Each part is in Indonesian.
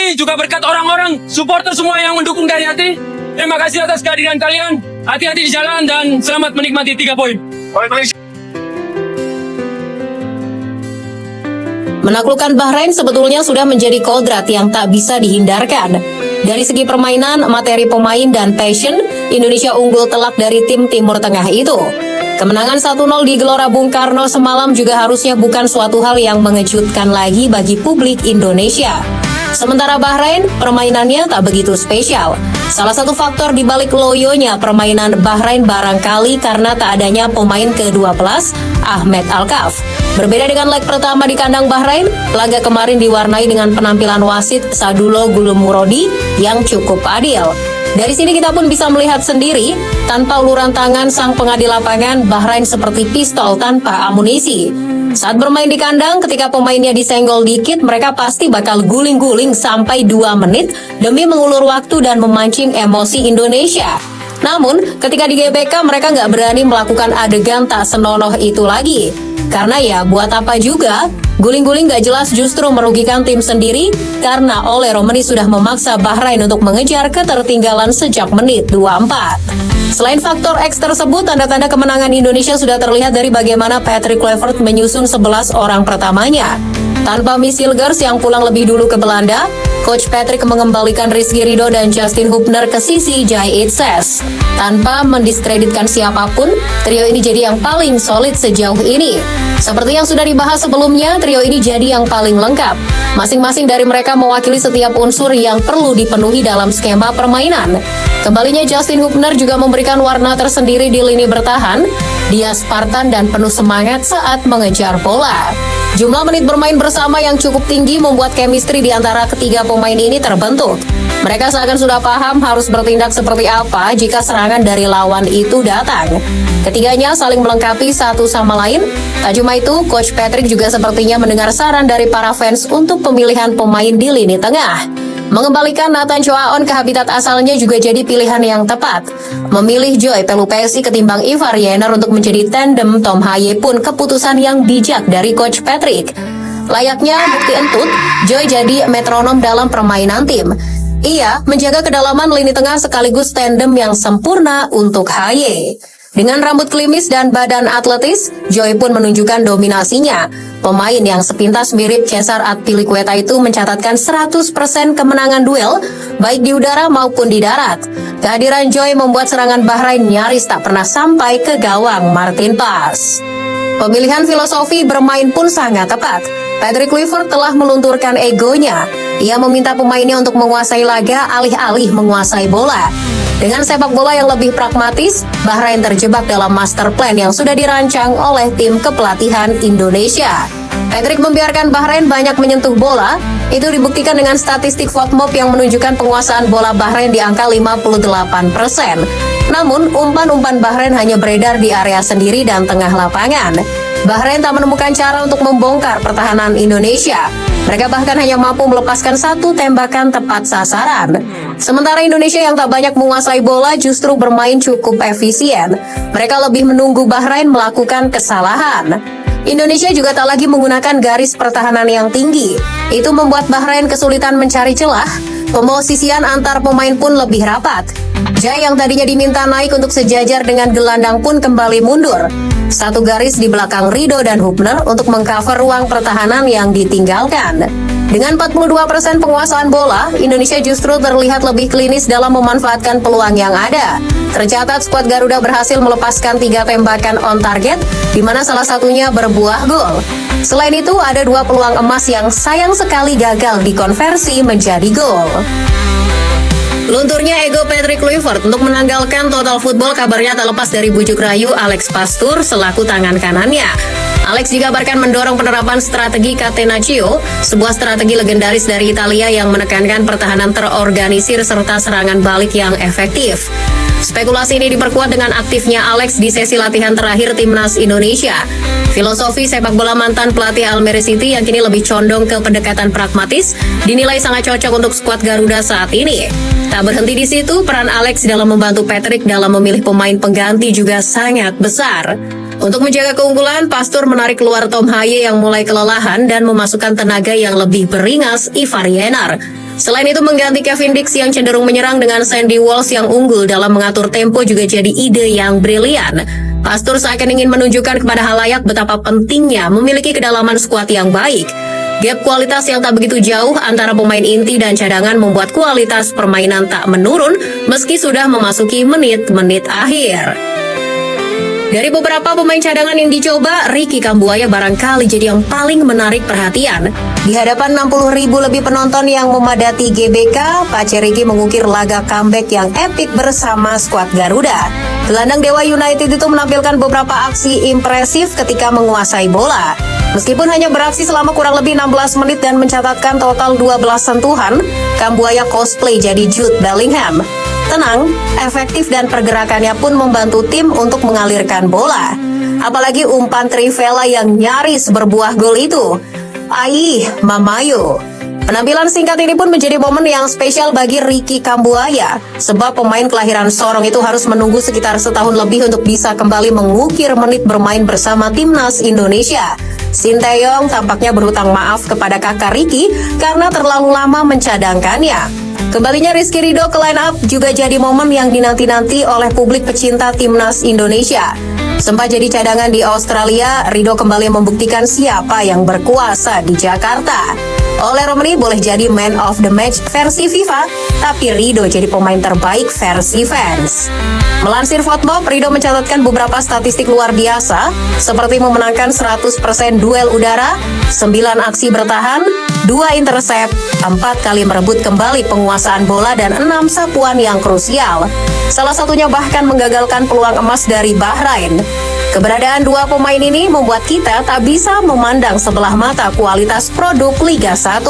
ini juga berkat orang-orang supporter semua yang mendukung dari hati. Terima kasih atas kehadiran kalian. Hati-hati di jalan dan selamat menikmati 3 poin. Menaklukkan Bahrain sebetulnya sudah menjadi kodrat yang tak bisa dihindarkan. Dari segi permainan, materi pemain, dan passion, Indonesia unggul telak dari tim Timur Tengah itu. Kemenangan 1-0 di Gelora Bung Karno semalam juga harusnya bukan suatu hal yang mengejutkan lagi bagi publik Indonesia. Sementara Bahrain, permainannya tak begitu spesial. Salah satu faktor di balik loyonya permainan Bahrain barangkali karena tak adanya pemain ke-12, Ahmed Alkaf. Berbeda dengan leg pertama di kandang Bahrain, laga kemarin diwarnai dengan penampilan wasit Sadulo Gulumurodi yang cukup adil. Dari sini kita pun bisa melihat sendiri, tanpa uluran tangan sang pengadil lapangan, Bahrain seperti pistol tanpa amunisi. Saat bermain di kandang, ketika pemainnya disenggol dikit, mereka pasti bakal guling-guling sampai 2 menit demi mengulur waktu dan memancing emosi Indonesia. Namun, ketika di GBK, mereka nggak berani melakukan adegan tak senonoh itu lagi. Karena ya, buat apa juga? Guling-guling nggak jelas justru merugikan tim sendiri, karena Ole Romani sudah memaksa Bahrain untuk mengejar ketertinggalan sejak menit 24. Selain faktor X tersebut, tanda-tanda kemenangan Indonesia sudah terlihat dari bagaimana Patrick Kluivert menyusun 11 orang pertamanya. Tanpa Misilgers yang pulang lebih dulu ke Belanda, Coach Patrick mengembalikan Rizky Ridho dan Justin Hubner ke sisi Jai Itses. Tanpa mendiskreditkan siapapun, trio ini jadi yang paling solid sejauh ini. Seperti yang sudah dibahas sebelumnya, trio ini jadi yang paling lengkap. Masing-masing dari mereka mewakili setiap unsur yang perlu dipenuhi dalam skema permainan. Kembalinya Justin Hubner juga memberikan warna tersendiri di lini bertahan. Dia Spartan dan penuh semangat saat mengejar bola. Jumlah menit bermain bersama yang cukup tinggi membuat chemistry di antara ketiga pemain ini terbentuk. Mereka seakan sudah paham harus bertindak seperti apa jika serangan dari lawan itu datang. Ketiganya saling melengkapi satu sama lain. Tak cuma itu, Coach Patrick juga sepertinya mendengar saran dari para fans untuk pemilihan pemain di lini tengah. Mengembalikan Nathan Choaon ke habitat asalnya juga jadi pilihan yang tepat. Memilih Joy Pelupesi ketimbang Ivar Yener untuk menjadi tandem Tom Haye pun keputusan yang bijak dari Coach Patrick. Layaknya bukti entut, Joy jadi metronom dalam permainan tim. Ia menjaga kedalaman lini tengah sekaligus tandem yang sempurna untuk Haye. Dengan rambut klimis dan badan atletis, Joy pun menunjukkan dominasinya. Pemain yang sepintas mirip Cesar Azpilicueta itu mencatatkan 100% kemenangan duel, baik di udara maupun di darat. Kehadiran Joy membuat serangan Bahrain nyaris tak pernah sampai ke gawang Martin Paes. Pemilihan filosofi bermain pun sangat tepat. Patrick Kluivert telah melunturkan egonya. Ia meminta pemainnya untuk menguasai laga alih-alih menguasai bola. Dengan sepak bola yang lebih pragmatis, Bahrain terjebak dalam master plan yang sudah dirancang oleh tim kepelatihan Indonesia. Patrick membiarkan Bahrain banyak menyentuh bola, itu dibuktikan dengan statistik FOTMOB yang menunjukkan penguasaan bola Bahrain di angka 58%. Namun, umpan-umpan Bahrain hanya beredar di area sendiri dan tengah lapangan. Bahrain tak menemukan cara untuk membongkar pertahanan Indonesia. Mereka bahkan hanya mampu melepaskan satu tembakan tepat sasaran. Sementara Indonesia yang tak banyak menguasai bola justru bermain cukup efisien. Mereka lebih menunggu Bahrain melakukan kesalahan. Indonesia juga tak lagi menggunakan garis pertahanan yang tinggi. Itu membuat Bahrain kesulitan mencari celah. Pemosisian antar pemain pun lebih rapat. Jai yang tadinya diminta naik untuk sejajar dengan gelandang pun kembali mundur. Satu garis di belakang Ridho dan Hubner untuk mengcover ruang pertahanan yang ditinggalkan. Dengan 42% penguasaan bola, Indonesia justru terlihat lebih klinis dalam memanfaatkan peluang yang ada. Tercatat skuad Garuda berhasil melepaskan 3 tembakan on target, di mana salah satunya berbuah gol. Selain itu, ada 2 peluang emas yang sayang sekali gagal dikonversi menjadi gol. Lunturnya ego Patrick Kluivert untuk menanggalkan Total Football kabarnya tak lepas dari bujuk rayu Alex Pastur selaku tangan kanannya. Alex dikabarkan mendorong penerapan strategi Catenaccio, sebuah strategi legendaris dari Italia yang menekankan pertahanan terorganisir serta serangan balik yang efektif. Spekulasi ini diperkuat dengan aktifnya Alex di sesi latihan terakhir Timnas Indonesia. Filosofi sepak bola mantan pelatih Almere City yang kini lebih condong ke pendekatan pragmatis dinilai sangat cocok untuk skuad Garuda saat ini. Tak berhenti di situ, peran Alex dalam membantu Patrick dalam memilih pemain pengganti juga sangat besar. Untuk menjaga keunggulan, Pastur menarik keluar Tom Haye yang mulai kelelahan dan memasukkan tenaga yang lebih beringas Ivar Yener. Selain itu, mengganti Kevin Dix yang cenderung menyerang dengan Sandy Walsh yang unggul dalam mengatur tempo juga jadi ide yang brilian. Pastur seakan ingin menunjukkan kepada halayak betapa pentingnya memiliki kedalaman skuad yang baik. Gap kualitas yang tak begitu jauh antara pemain inti dan cadangan membuat kualitas permainan tak menurun meski sudah memasuki menit-menit akhir. Dari beberapa pemain cadangan yang dicoba, Ricky Kambuaya barangkali jadi yang paling menarik perhatian. Di hadapan 60.000 lebih penonton yang memadati GBK, Pace Ricky mengukir laga comeback yang epik bersama skuad Garuda. Gelandang Dewa United itu menampilkan beberapa aksi impresif ketika menguasai bola. Meskipun hanya beraksi selama kurang lebih 16 menit dan mencatatkan total 12 sentuhan, Kambuaya cosplay jadi Jude Bellingham. Tenang, efektif dan pergerakannya pun membantu tim untuk mengalirkan bola. Apalagi umpan Trivela yang nyaris berbuah gol itu. Aih, Mamayo. Penampilan singkat ini pun menjadi momen yang spesial bagi Ricky Kambuaya, sebab pemain kelahiran Sorong itu harus menunggu sekitar setahun lebih untuk bisa kembali mengukir menit bermain bersama timnas Indonesia. Sinteyong tampaknya berhutang maaf kepada kakak Ricky karena terlalu lama mencadangkannya. Kembalinya Rizky Ridho ke line up juga jadi momen yang dinanti-nanti oleh publik pecinta timnas Indonesia. Sempat jadi cadangan di Australia, Ridho kembali membuktikan siapa yang berkuasa di Jakarta. Oleh Romani boleh jadi man of the match versi FIFA, tapi Ridho jadi pemain terbaik versi fans. Melansir Football, Ridho mencatatkan beberapa statistik luar biasa, seperti memenangkan 100% duel udara, 9 aksi bertahan, 2 intercept, 4 kali merebut kembali penguasaan bola, dan 6 sapuan yang krusial. Salah satunya bahkan menggagalkan peluang emas dari Bahrain. Keberadaan dua pemain ini membuat kita tak bisa memandang sebelah mata kualitas produk Liga 1.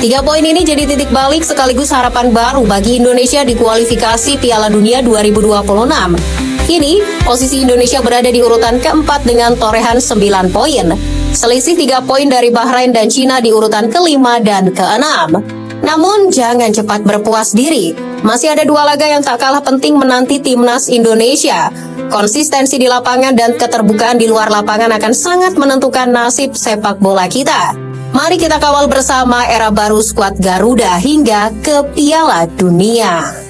3 poin ini jadi titik balik sekaligus harapan baru bagi Indonesia di kualifikasi Piala Dunia 2026. Kini, posisi Indonesia berada di urutan keempat dengan torehan 9 poin. Selisih 3 poin dari Bahrain dan Cina di urutan kelima dan keenam. Namun, jangan cepat berpuas diri. Masih ada 2 laga yang tak kalah penting menanti timnas Indonesia. Konsistensi di lapangan dan keterbukaan di luar lapangan akan sangat menentukan nasib sepak bola kita. Mari kita kawal bersama era baru skuad Garuda hingga ke Piala Dunia.